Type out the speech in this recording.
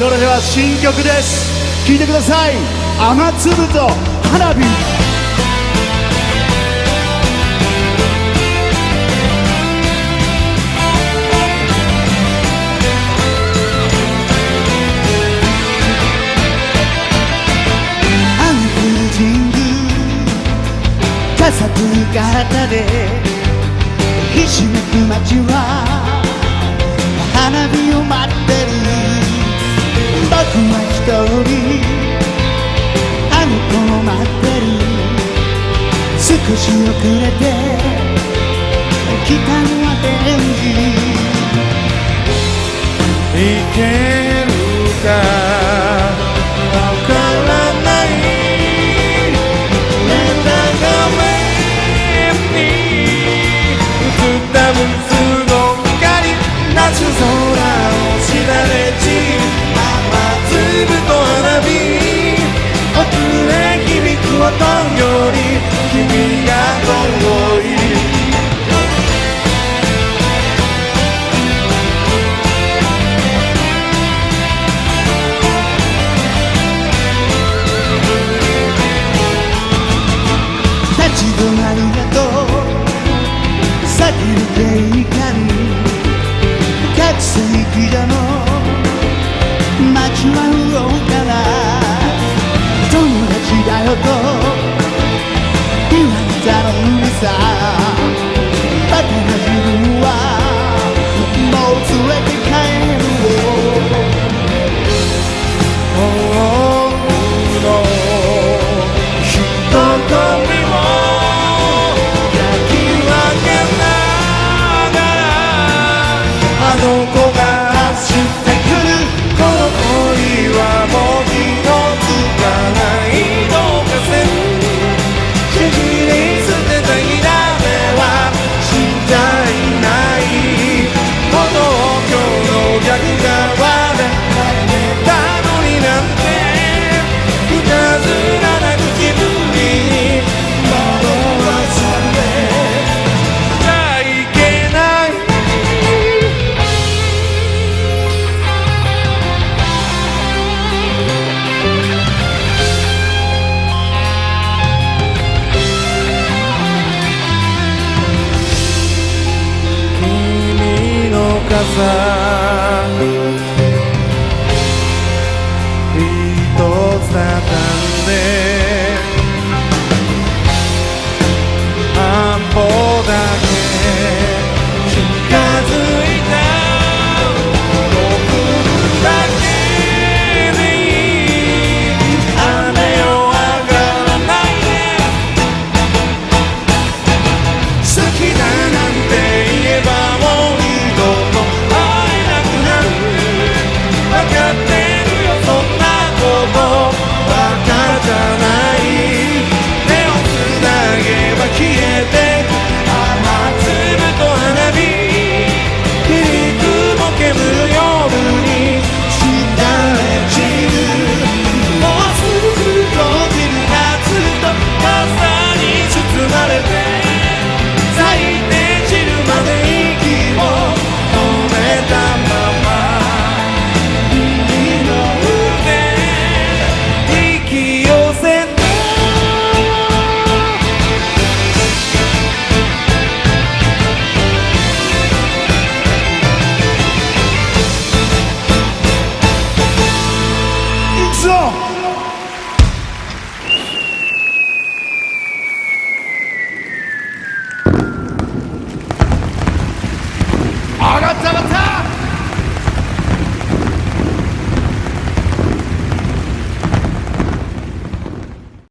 それでは新曲です。聴いてください。雨粒と花火。傘と肩でひしめく街は花火を待ってる。僕は一人あの子を待ってる。少し遅れて来たのは電磁。いけるかわからない。夏空をしだれち雨粒と花火遅れ響く音より君が遠い。立ち止まるなと避ける警官。覚醒器だの街は動かない。友達だよと